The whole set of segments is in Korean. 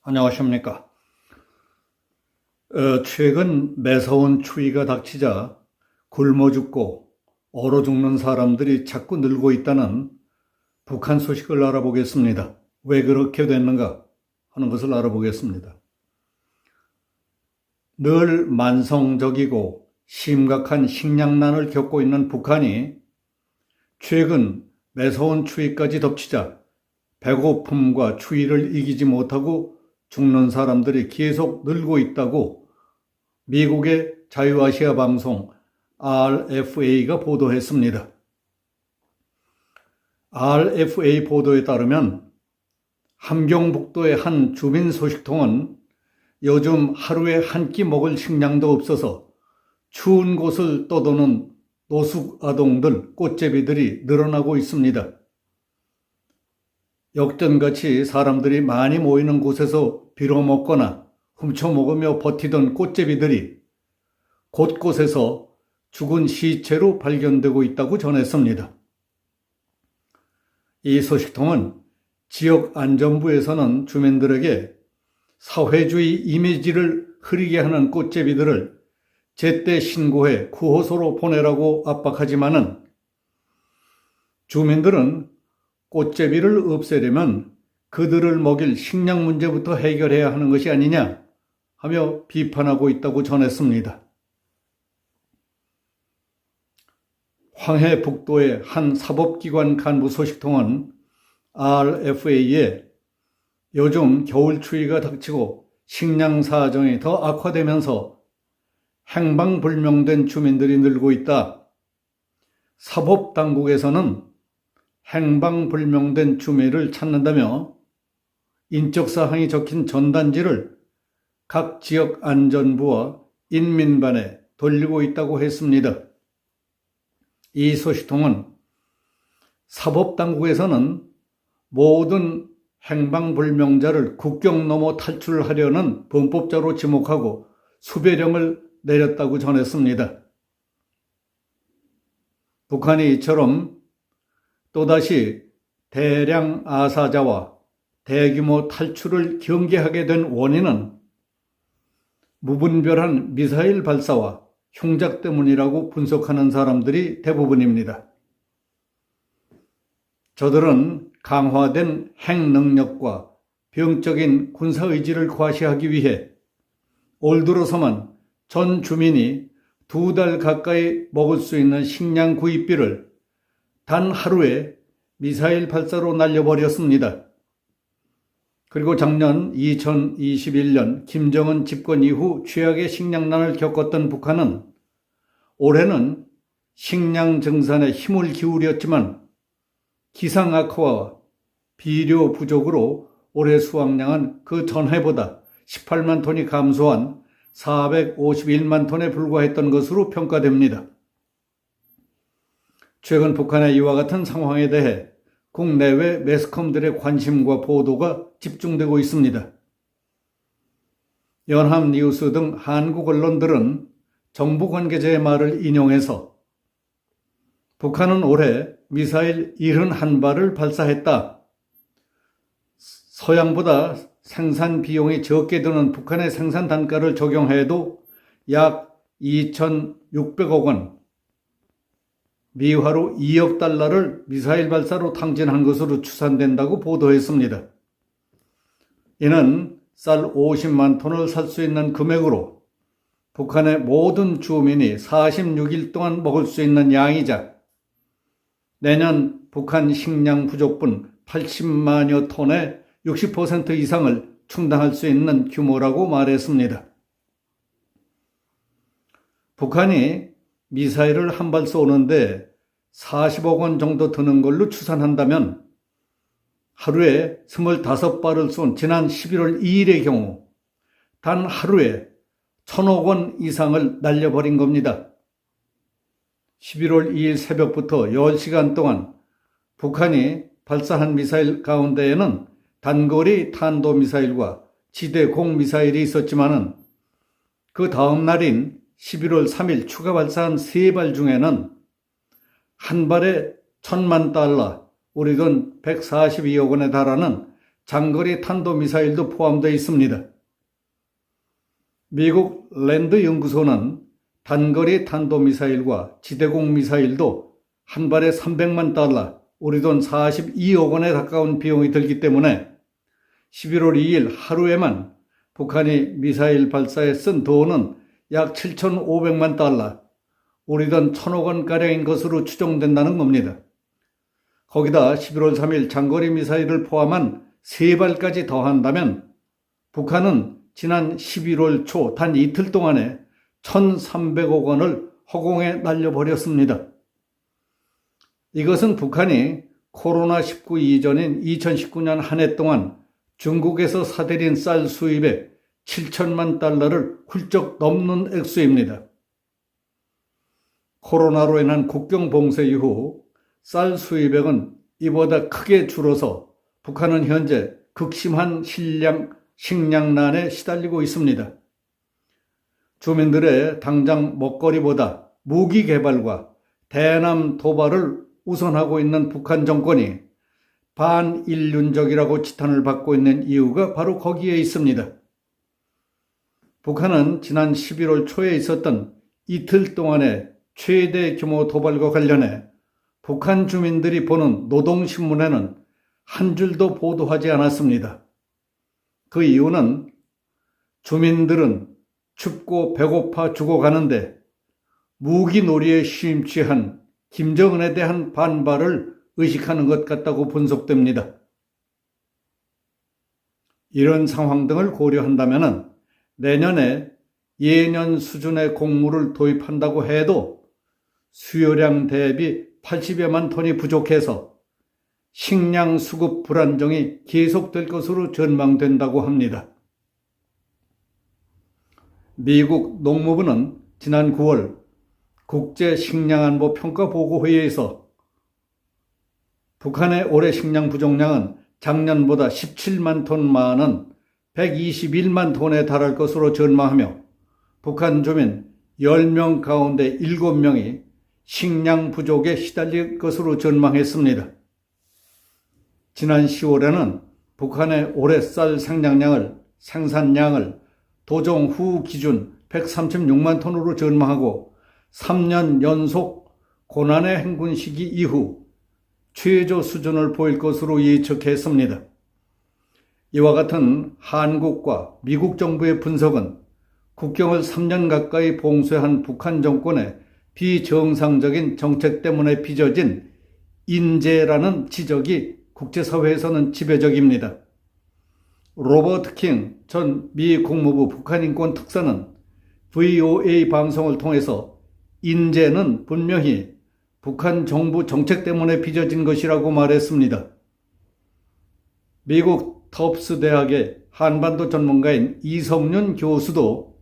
안녕하십니까. 최근 매서운 추위가 닥치자 굶어 죽고 얼어 죽는 사람들이 자꾸 늘고 있다는 북한 소식을 알아보겠습니다. 왜 그렇게 됐는가 하는 것을 알아보겠습니다. 늘 만성적이고 심각한 식량난을 겪고 있는 북한이 최근 매서운 추위까지 덮치자 배고픔과 추위를 이기지 못하고 죽는 사람들이 계속 늘고 있다고 미국의 자유아시아 방송 RFA가 보도했습니다. RFA 보도에 따르면 함경북도의 한 주민 소식통은 요즘 하루에 한 끼 먹을 식량도 없어서 추운 곳을 떠도는 노숙아동들, 꽃제비들이 늘어나고 있습니다. 역전같이 사람들이 많이 모이는 곳에서 빌어먹거나 훔쳐먹으며 버티던 꽃제비들이 곳곳에서 죽은 시체로 발견되고 있다고 전했습니다. 이 소식통은 지역 안전부에서는 주민들에게 사회주의 이미지를 흐리게 하는 꽃제비들을 제때 신고해 구호소로 보내라고 압박하지만은 주민들은 꽃제비를 없애려면 그들을 먹일 식량 문제부터 해결해야 하는 것이 아니냐 하며 비판하고 있다고 전했습니다. 황해북도의 한 사법기관 간부 소식통은 RFA에 요즘 겨울 추위가 닥치고 식량 사정이 더 악화되면서 행방불명된 주민들이 늘고 있다. 사법당국에서는 행방불명된 주민을 찾는다며 인적사항이 적힌 전단지를 각 지역 안전부와 인민반에 돌리고 있다고 했습니다. 이 소식통은 사법당국에서는 모든 행방불명자를 국경 넘어 탈출하려는 범법자로 지목하고 수배령을 내렸다고 전했습니다. 북한이 이처럼 또다시 대량 아사자와 대규모 탈출을 경계하게 된 원인은 무분별한 미사일 발사와 흉작 때문이라고 분석하는 사람들이 대부분입니다. 저들은 강화된 핵 능력과 병적인 군사의지를 과시하기 위해 올 들어서만 전 주민이 2달 가까이 먹을 수 있는 식량 구입비를 단 하루에 미사일 발사로 날려버렸습니다. 그리고 작년 2021년 김정은 집권 이후 최악의 식량난을 겪었던 북한은 올해는 식량 증산에 힘을 기울였지만 기상 악화와 비료 부족으로 올해 수확량은 그 전해보다 18만 톤이 감소한 451만 톤에 불과했던 것으로 평가됩니다. 최근 북한의 이와 같은 상황에 대해 국내외 매스컴들의 관심과 보도가 집중되고 있습니다. 연합뉴스 등 한국 언론들은 정부 관계자의 말을 인용해서 북한은 올해 미사일 71발을 발사했다. 서양보다 생산 비용이 적게 드는 북한의 생산 단가를 적용해도 약 2,600억 원, 미화로 2억 달러를 미사일 발사로 탕진한 것으로 추산된다고 보도했습니다. 이는 쌀 50만 톤을 살 수 있는 금액으로 북한의 모든 주민이 46일 동안 먹을 수 있는 양이자 내년 북한 식량 부족분 80만여 톤의 60% 이상을 충당할 수 있는 규모라고 말했습니다. 북한이 미사일을 한 발 쏘는데 40억 원 정도 드는 걸로 추산한다면 하루에 25발을 쏜 지난 11월 2일의 경우 단 하루에 1,000억 원 이상을 날려버린 겁니다. 11월 2일 새벽부터 10시간 동안 북한이 발사한 미사일 가운데에는 단거리 탄도미사일과 지대공 미사일이 있었지만은 그 다음 날인 11월 3일 추가 발사한 3발 중에는 한 발에 1,000만 달러, 우리 돈 142억 원에 달하는 장거리 탄도미사일도 포함되어 있습니다. 미국 랜드 연구소는 단거리 탄도미사일과 지대공 미사일도 한 발에 300만 달러, 우리 돈 42억 원에 가까운 비용이 들기 때문에 11월 2일 하루에만 북한이 미사일 발사에 쓴 돈은 약 7,500만 달러, 우리 돈 1,000억 원가량인 것으로 추정된다는 겁니다. 거기다 11월 3일 장거리 미사일을 포함한 3발까지 더한다면 북한은 지난 11월 초 단 이틀 동안에 1,300억 원을 허공에 날려버렸습니다. 이것은 북한이 코로나19 이전인 2019년 한 해 동안 중국에서 사들인 쌀 수입액 7천만 달러를 훌쩍 넘는 액수입니다. 코로나로 인한 국경 봉쇄 이후 쌀 수입액은 이보다 크게 줄어서 북한은 현재 극심한 식량난에 시달리고 있습니다. 주민들의 당장 먹거리보다 무기 개발과 대남 도발을 우선하고 있는 북한 정권이 반인륜적이라고 지탄을 받고 있는 이유가 바로 거기에 있습니다. 북한은 지난 11월 초에 있었던 이틀 동안의 최대 규모 도발과 관련해 북한 주민들이 보는 노동신문에는 한 줄도 보도하지 않았습니다. 그 이유는 주민들은 춥고 배고파 죽어가는데 무기놀이에 심취한 김정은에 대한 반발을 의식하는 것 같다고 분석됩니다. 이런 상황 등을 고려한다면 내년에 예년 수준의 곡물을 도입한다고 해도 수요량 대비 80여만 톤이 부족해서 식량 수급 불안정이 계속될 것으로 전망된다고 합니다. 미국 농무부는 지난 9월 국제식량안보 평가보고회의에서 북한의 올해 식량 부족량은 작년보다 17만 톤 많은 121만 톤에 달할 것으로 전망하며 북한 주민 10명 가운데 7명이 식량 부족에 시달릴 것으로 전망했습니다. 지난 10월에는 북한의 올해 쌀 생산량을 도정 후 기준 136만 톤으로 전망하고 3년 연속 고난의 행군 시기 이후 최저 수준을 보일 것으로 예측했습니다. 이와 같은 한국과 미국 정부의 분석은 국경을 3년 가까이 봉쇄한 북한 정권의 비정상적인 정책 때문에 빚어진 인재라는 지적이 국제사회에서는 지배적입니다. 로버트 킹 전 미 국무부 북한인권 특사는 VOA 방송을 통해서 인재는 분명히 북한 정부 정책 때문에 빚어진 것이라고 말했습니다. 미국 터프스 대학의 한반도 전문가인 이성윤 교수도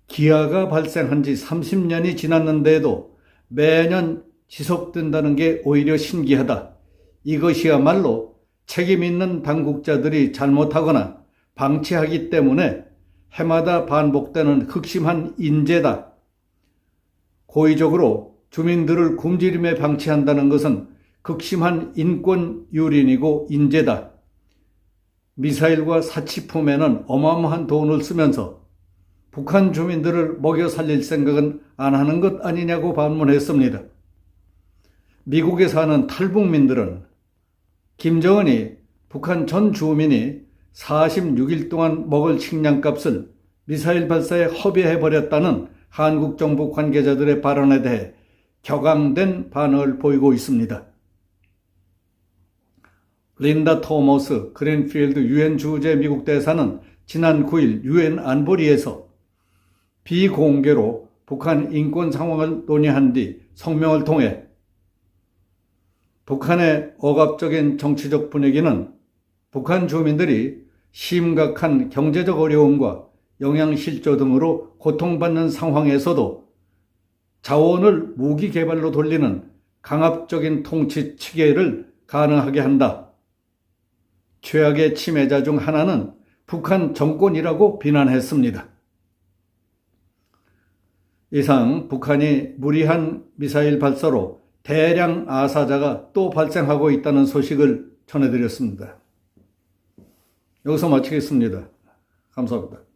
기아가 발생한 지 30년이 지났는데도 매년 지속된다는 게 오히려 신기하다. 이것이야말로 책임 있는 당국자들이 잘못하거나 방치하기 때문에 해마다 반복되는 극심한 인재다. 고의적으로 주민들을 굶주림에 방치한다는 것은 극심한 인권 유린이고 인재다. 미사일과 사치품에는 어마어마한 돈을 쓰면서 북한 주민들을 먹여 살릴 생각은 안 하는 것 아니냐고 반문했습니다. 미국에 사는 탈북민들은 김정은이 북한 전 주민이 46일 동안 먹을 식량값을 미사일 발사에 허비해버렸다는 한국 정부 관계자들의 발언에 대해 격앙된 반응을 보이고 있습니다. 린다 토머스 그린필드 유엔 주재 미국 대사는 지난 9일 유엔 안보리에서 비공개로 북한 인권 상황을 논의한 뒤 성명을 통해 북한의 억압적인 정치적 분위기는 북한 주민들이 심각한 경제적 어려움과 영양실조 등으로 고통받는 상황에서도 자원을 무기 개발로 돌리는 강압적인 통치 체계를 가능하게 한다. 최악의 침해자 중 하나는 북한 정권이라고 비난했습니다. 이상 북한이 무리한 미사일 발사로 대량 아사자가 또 발생하고 있다는 소식을 전해드렸습니다. 여기서 마치겠습니다. 감사합니다.